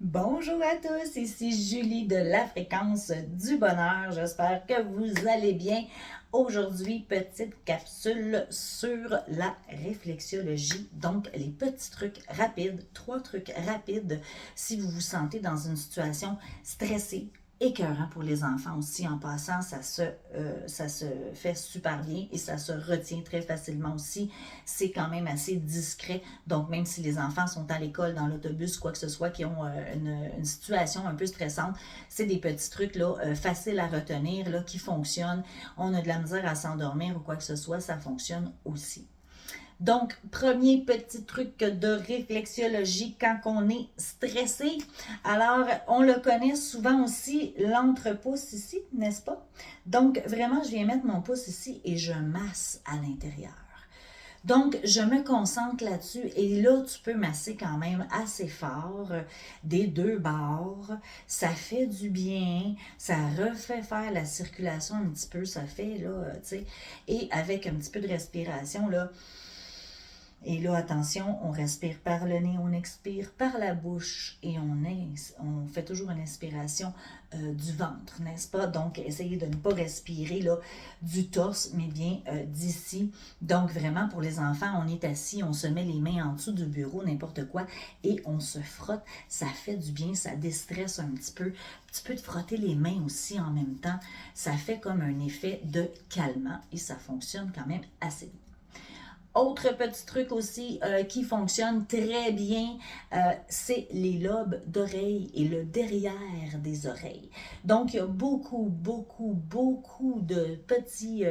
Bonjour à tous, ici Julie de la fréquence du bonheur. J'espère que vous allez bien. Aujourd'hui, petite capsule sur la réflexologie. Donc, les petits trucs rapides, 3 trucs rapides si vous vous sentez dans une situation stressée, écœurant pour les enfants aussi. En passant, ça se fait super bien et ça se retient très facilement aussi. C'est quand même assez discret. Donc, même si les enfants sont à l'école, dans l'autobus, quoi que ce soit, qui ont une situation un peu stressante, c'est des petits trucs là, faciles à retenir, là, qui fonctionnent. On a de la misère à s'endormir ou quoi que ce soit, ça fonctionne aussi. Donc, premier petit truc de réflexologie quand on est stressé. Alors, on le connaît souvent aussi, l'entrepouce ici, n'est-ce pas? Donc, vraiment, je viens mettre mon pouce ici et je masse à l'intérieur. Donc, je me concentre là-dessus et là, tu peux masser quand même assez fort des deux bords. Ça fait du bien, ça refait faire la circulation un petit peu, ça fait, là, tu sais, et avec un petit peu de respiration, là, et là, attention, on respire par le nez, on expire par la bouche et on fait toujours une inspiration du ventre, n'est-ce pas? Donc, essayez de ne pas respirer là, du torse, mais bien d'ici. Donc, vraiment, pour les enfants, on est assis, on se met les mains en dessous du bureau, n'importe quoi, et on se frotte. Ça fait du bien, ça déstresse un petit peu. Un petit peu de frotter les mains aussi en même temps. Ça fait comme un effet de calmant et ça fonctionne quand même assez bien. Autre petit truc aussi qui fonctionne très bien, c'est les lobes d'oreilles et le derrière des oreilles. Donc, il y a beaucoup de petits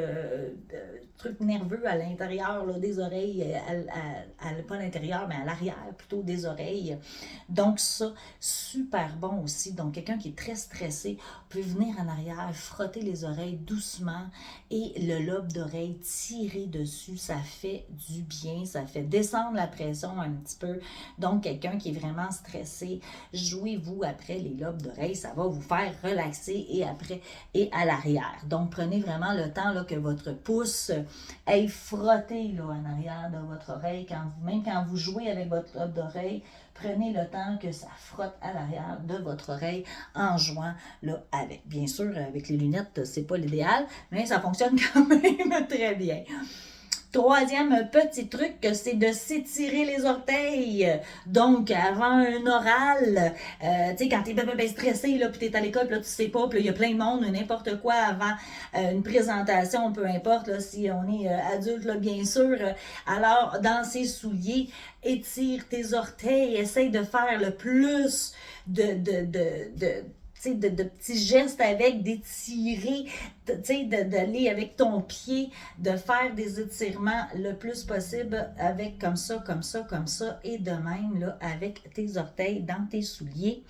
trucs nerveux à l'intérieur là, des oreilles, pas à l'intérieur, mais à l'arrière plutôt des oreilles. Donc, ça, super bon aussi. Donc, quelqu'un qui est très stressé peut venir en arrière, frotter les oreilles doucement et le lobe d'oreille tirer dessus. Ça fait du bien, ça fait descendre la pression un petit peu. Donc, quelqu'un qui est vraiment stressé, jouez-vous après les lobes d'oreille, ça va vous faire relaxer et après et à l'arrière. Donc, prenez vraiment le temps là, que votre pouce aille frotter là, en arrière de votre oreille. Même quand vous jouez avec votre lobe d'oreille, prenez le temps que ça frotte à l'arrière de votre oreille en jouant là avec. Bien sûr, avec les lunettes, c'est pas l'idéal, mais ça fonctionne quand même très bien. Troisième petit truc, c'est de s'étirer les orteils. Donc, avant un oral, tu sais, quand t'es bien stressé, là, puis t'es à l'école, puis là, tu sais pas, puis il y a plein de monde, n'importe quoi avant une présentation, peu importe, là, si on est adulte, là, bien sûr. Alors, dans ces souliers, étire tes orteils, essaye de faire le plus de petits gestes avec, d'étirer, d'aller avec ton pied, de faire des étirements le plus possible avec comme ça, et de même là, avec tes orteils dans tes souliers.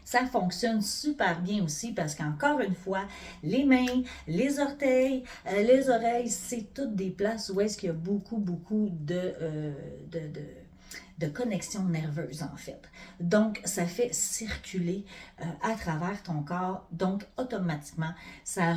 Ça fonctionne super bien aussi parce qu'encore une fois, les mains, les orteils, les oreilles, c'est toutes des places où est-ce qu'il y a beaucoup de connexion nerveuse en fait. Donc, ça fait circuler à travers ton corps. Donc, automatiquement, ça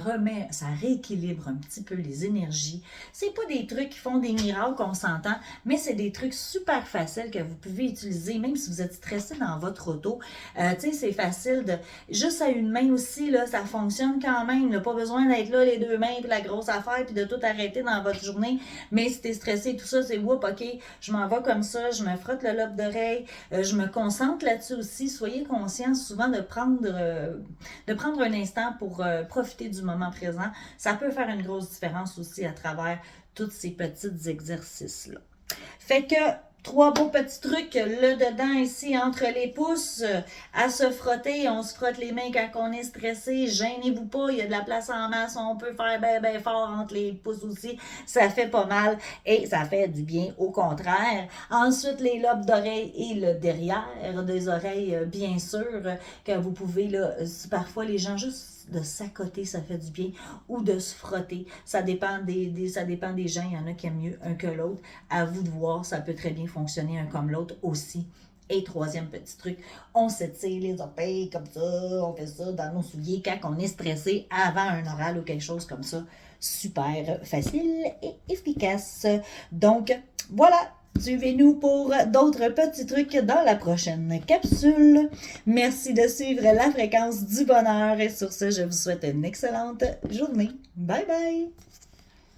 rééquilibre un petit peu les énergies. C'est pas des trucs qui font des miracles, on s'entend, mais c'est des trucs super faciles que vous pouvez utiliser, même si vous êtes stressé dans votre auto. Tu sais, c'est facile de... Juste à une main aussi, là, ça fonctionne quand même. Là, pas besoin d'être là, les deux mains, puis la grosse affaire, puis de tout arrêter dans votre journée. Mais si t'es stressé, tout ça, c'est whoop, ok, je m'en vais comme ça, je me frotte le lobe d'oreille, je me concentre là-dessus aussi. Soyez conscient souvent de prendre un instant pour profiter du moment présent. Ça peut faire une grosse différence aussi à travers tous ces petits exercices-là. Fait que 3 beaux petits trucs, le dedans ici entre les pouces, à se frotter. On se frotte les mains quand on est stressé. Gênez-vous pas, il y a de la place en masse. On peut faire bien fort entre les pouces aussi. Ça fait pas mal et ça fait du bien au contraire. Ensuite, les lobes d'oreilles et le derrière des oreilles, bien sûr, que vous pouvez, là, parfois les gens juste de s'accoter, ça fait du bien, ou de se frotter. Ça dépend ça dépend des gens. Il y en a qui aiment mieux un que l'autre. À vous de voir, ça peut très bien fonctionner un comme l'autre aussi. Et troisième petit truc, on s'étire les oreilles comme ça, on fait ça dans nos souliers quand on est stressé avant un oral ou quelque chose comme ça. Super facile et efficace. Donc, voilà, Suivez-nous pour d'autres petits trucs dans la prochaine capsule. Merci de suivre la fréquence du bonheur et sur ce, je vous souhaite une excellente journée. Bye bye!